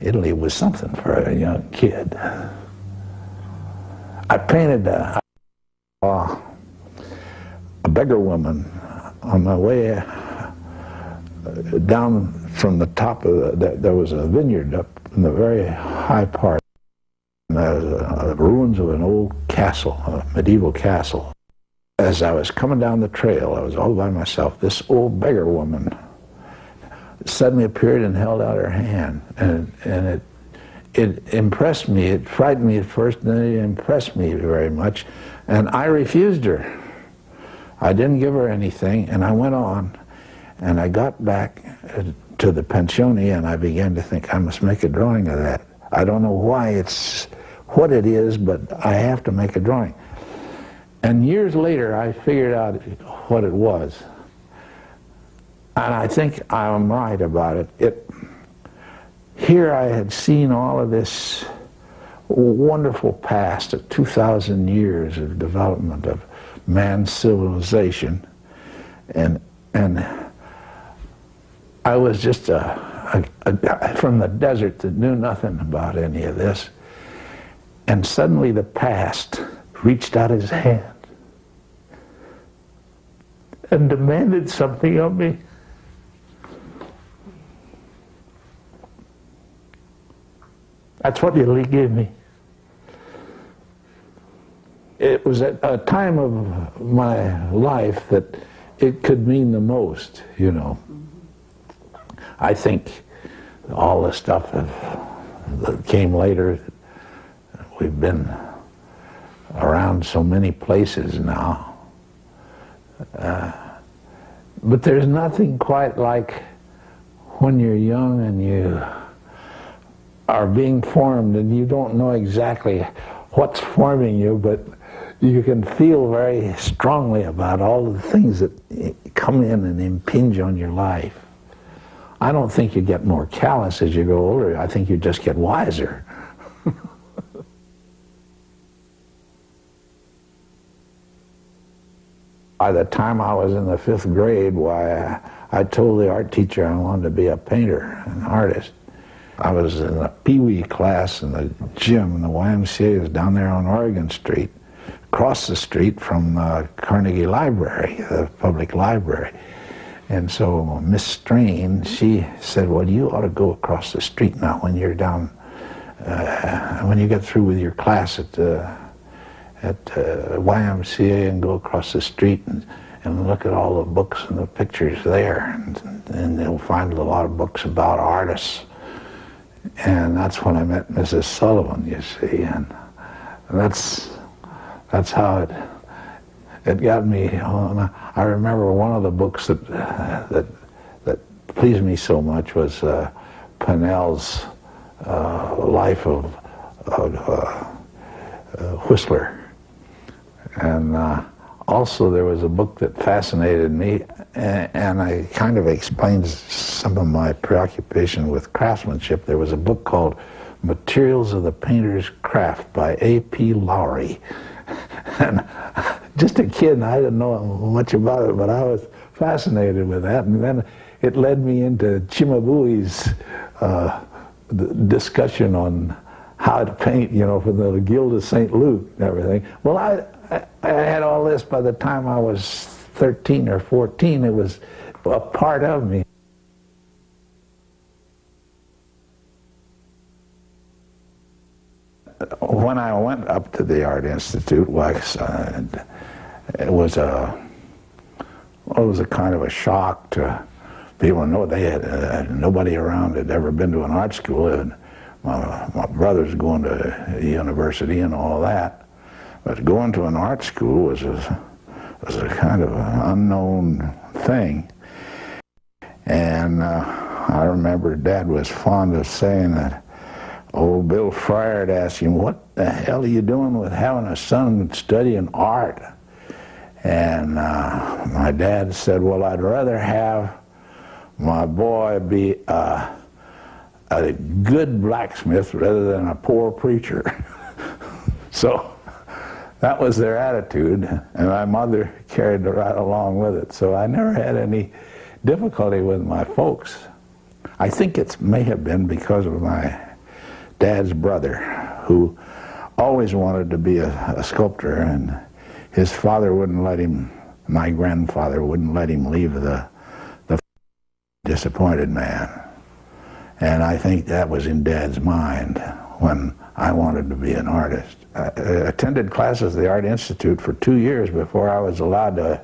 Italy was something for a young kid. I painted a beggar woman on my way down from the top of there was a vineyard up in the very high part. The ruins of an old castle, a medieval castle. As I was coming down the trail, I was all by myself. This old beggar woman suddenly appeared and held out her hand, and it impressed me. It frightened me at first, and then it impressed me very much, and I refused her. I didn't give her anything, and I went on, and I got back to the pensione, and I began to think, I must make a drawing of that. I don't know why it's what it is, but I have to make a drawing. And years later, I figured out what it was. And I think I'm right about it. Here I had seen all of this wonderful past of 2,000 years of development of man's civilization, and I was just a guy from the desert that knew nothing about any of this, and suddenly the past reached out his hand and demanded something of me. That's what Italy gave me. It was at a time of my life that it could mean the most, you know. I think all the stuff that came later, we've been around so many places now. But there's nothing quite like when you're young and you are being formed and you don't know exactly what's forming you, but you can feel very strongly about all the things that come in and impinge on your life. I don't think you get more callous as you go older. I think you just get wiser. By the time I was in the 5th grade, why, I told the art teacher I wanted to be a painter, an artist. I was in a Pee-wee class in the gym, and the YMCA was down there on Oregon Street, across the street from Carnegie Library, the public library. And so Miss Strain, she said, well, you ought to go across the street now when you're down, when you get through with your class at YMCA, and go across the street and look at all the books and the pictures there, and you'll find a lot of books about artists. And that's when I met Mrs. Sullivan, you see, and that's how it got me on. I remember one of the books that pleased me so much was Pennell's Life of Whistler. And also there was a book that fascinated me, and I kind of explains some of my preoccupation with craftsmanship. There was a book called Materials of the Painter's Craft by A.P. Lowry. And just a kid, and I didn't know much about it, but I was fascinated with that. And then it led me into Cimabue's discussion on how to paint, you know, for the Guild of St. Luke and everything. Well, I had all this by the time I was 13 or 14. It was a part of me. When I went up to the Art Institute, it was a kind of a shock to people. Know they had nobody around had ever been to an art school, and my brother's going to university and all that. But going to an art school was a kind of an unknown thing. And I remember Dad was fond of saying that old Bill Fryer had asked him, what the hell are you doing with having a son studying art? And my dad said, well, I'd rather have my boy be a good blacksmith rather than a poor preacher. So that was their attitude, and my mother carried it right along with it. So I never had any difficulty with my folks. I think it may have been because of my Dad's brother, who always wanted to be a sculptor, and his father wouldn't let him, my grandfather wouldn't let him leave the disappointed man. And I think that was in Dad's mind when I wanted to be an artist. I attended classes at the Art Institute for 2 years before I was allowed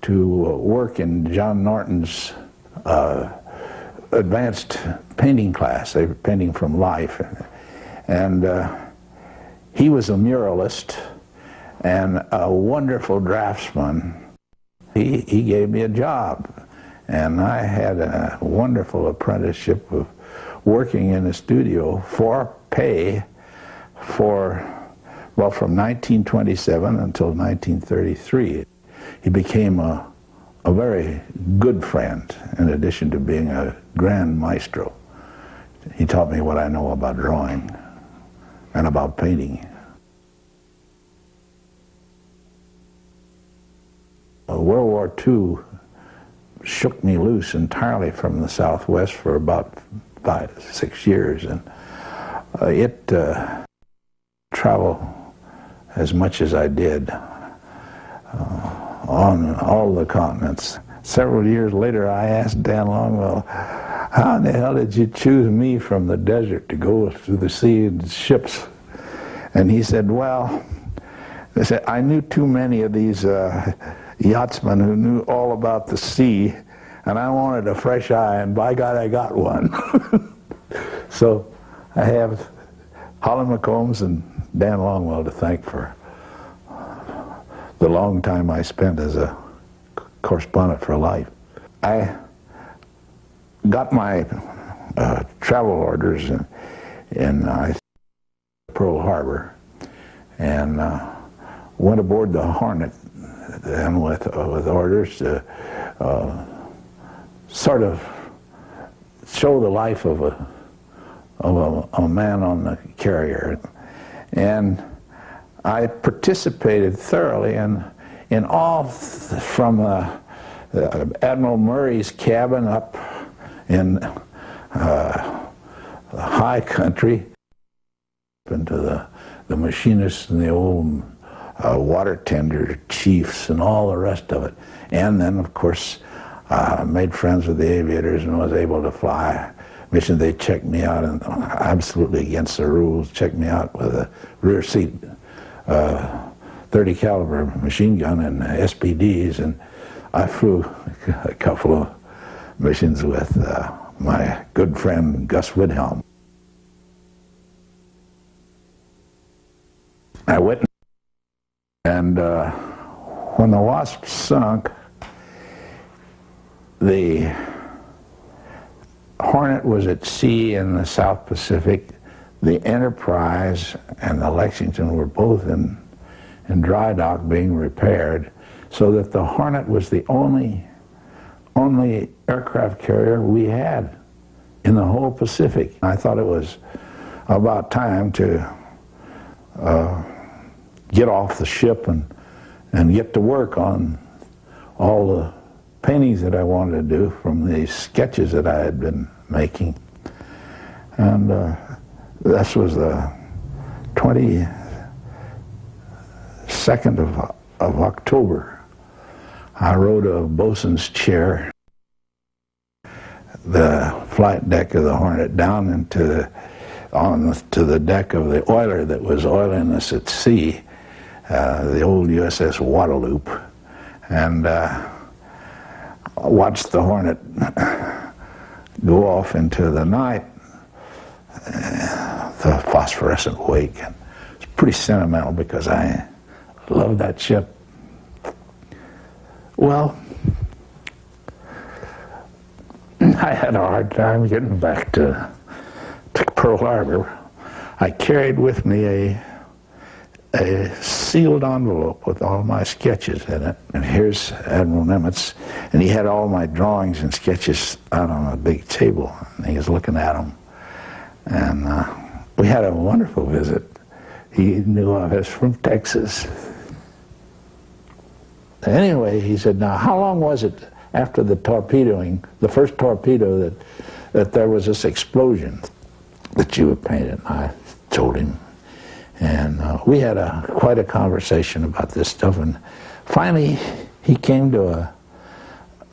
to work in John Norton's advanced painting class. They were painting from life. And he was a muralist and a wonderful draftsman. He gave me a job, and I had a wonderful apprenticeship of working in a studio for pay from 1927 until 1933. He became a very good friend, in addition to being a grand maestro. He taught me what I know about drawing and about painting. World War II shook me loose entirely from the Southwest for about 5-6 years, and travel as much as I did on all the continents. Several years later, I asked Dan Longwell, how in the hell did you choose me from the desert to go through the sea in ships? And he said, well, I knew too many of these yachtsmen who knew all about the sea, and I wanted a fresh eye, and by God, I got one. So I have Holland McCombs and Dan Longwell to thank for the long time I spent as a correspondent for Life. I got my travel orders in Pearl Harbor, and went aboard the Hornet and with orders to sort of show the life of a man on the carrier. And I participated thoroughly in all from Admiral Murray's cabin up in the high country into the machinists and the old water tender chiefs and all the rest of it. And then, of course, made friends with the aviators and was able to fly missions. They checked me out, and absolutely against the rules, checked me out with a rear seat 30 caliber machine gun and SPDs, and I flew a couple of missions with my good friend Gus Widhelm. I witnessed, and when the Wasp sunk, the Hornet was at sea in the South Pacific. The Enterprise and the Lexington were both in dry dock being repaired, so that the Hornet was the only aircraft carrier we had in the whole Pacific. I thought it was about time to get off the ship and get to work on all the paintings that I wanted to do from the sketches that I had been making. And this was the 22nd of October. I rode a bosun's chair, the flight deck of the Hornet, down into to the deck of the oiler that was oiling us at sea, the old USS Guadalupe, and watched the Hornet go off into the night, the phosphorescent wake. It's pretty sentimental because I love that ship. Well, I had a hard time getting back to Pearl Harbor. I carried with me a sealed envelope with all my sketches in it. And here's Admiral Nimitz, and he had all my drawings and sketches out on a big table, and he was looking at them. And we had a wonderful visit. He knew I was from Texas. Anyway, he said, now how long was it after the torpedoing, the first torpedo, that there was this explosion? that you have painted. I told him, and we had quite a conversation about this stuff, and finally he came to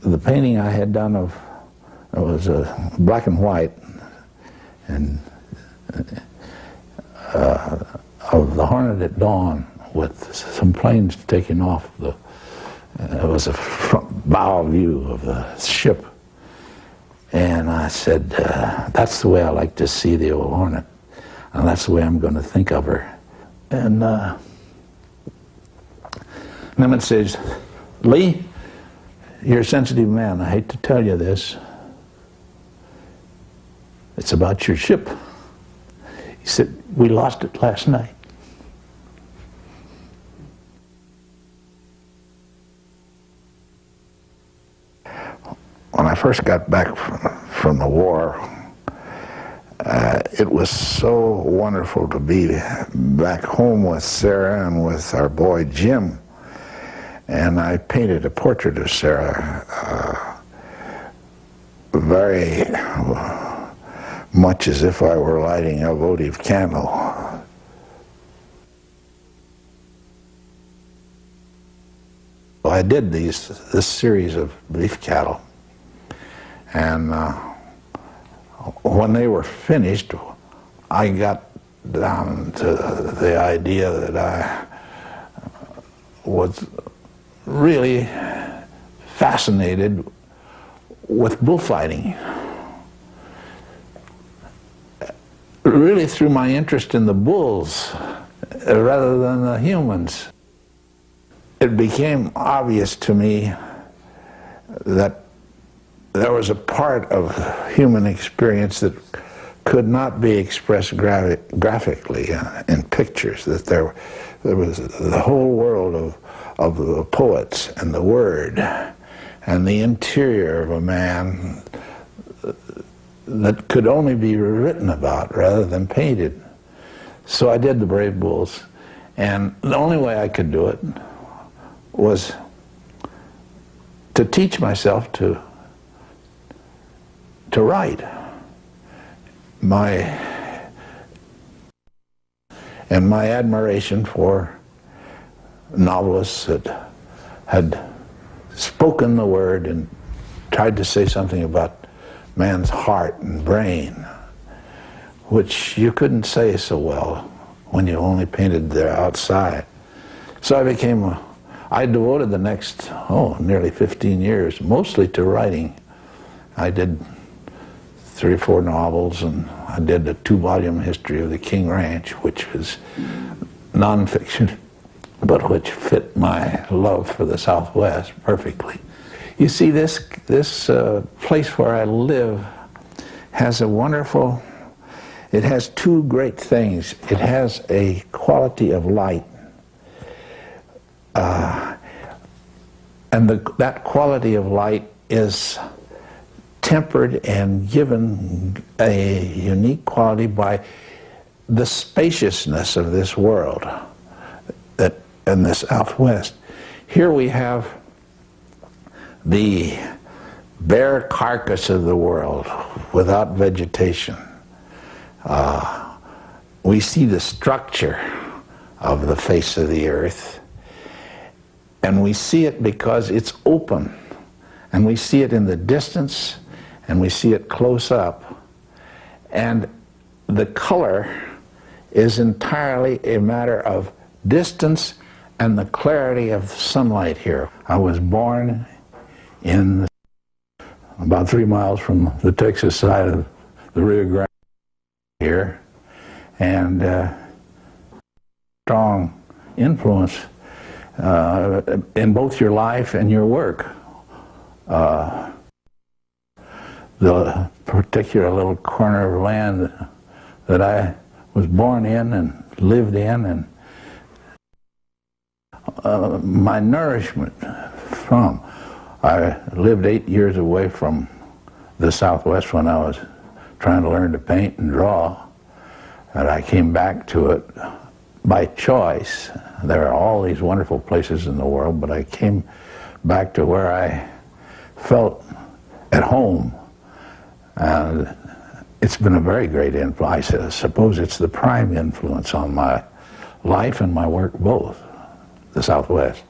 the painting I had done of, it was black and white, and of the Hornet at dawn with some planes taking off. It was a front bow view of the ship. And I said, that's the way I like to see the old Hornet, and that's the way I'm going to think of her. And Emmett says, Lee, you're a sensitive man. I hate to tell you this. It's about your ship. He said, we lost it last night. When I first got back from the war, it was so wonderful to be back home with Sarah and with our boy Jim. And I painted a portrait of Sarah, very much as if I were lighting a votive candle. I did this series of beef cattle. And when they were finished, I got down to the idea that I was really fascinated with bullfighting. Really through my interest in the bulls rather than the humans. It became obvious to me that there was a part of human experience that could not be expressed graphically in pictures, that there was the whole world of the poets and the word and the interior of a man that could only be written about rather than painted. So I did the Brave Bulls, and the only way I could do it was to teach myself to write. My admiration for novelists that had spoken the word and tried to say something about man's heart and brain, which you couldn't say so well when you only painted their outside. So I devoted the next, nearly 15 years, mostly to writing. I did 3 or 4 novels, and I did a 2-volume history of the King Ranch, which was nonfiction, but which fit my love for the Southwest perfectly. You see, this place where I live has a wonderful, it has 2 great things. It has a quality of light, and that quality of light is tempered and given a unique quality by the spaciousness of this world, that in the Southwest. Here we have the bare carcass of the world without vegetation. We see the structure of the face of the earth, and we see it because it's open, and we see it in the distance, and we see it close up, and the color is entirely a matter of distance and the clarity of sunlight here. I was born in about 3 miles from the Texas side of the Rio Grande here, and strong influence in both your life and your work. The particular little corner of land that I was born in and lived in, and my nourishment from. I lived 8 years away from the Southwest when I was trying to learn to paint and draw, and I came back to it by choice. There are all these wonderful places in the world, but I came back to where I felt at home. And it's been a very great influence. I suppose it's the prime influence on my life and my work both, the Southwest.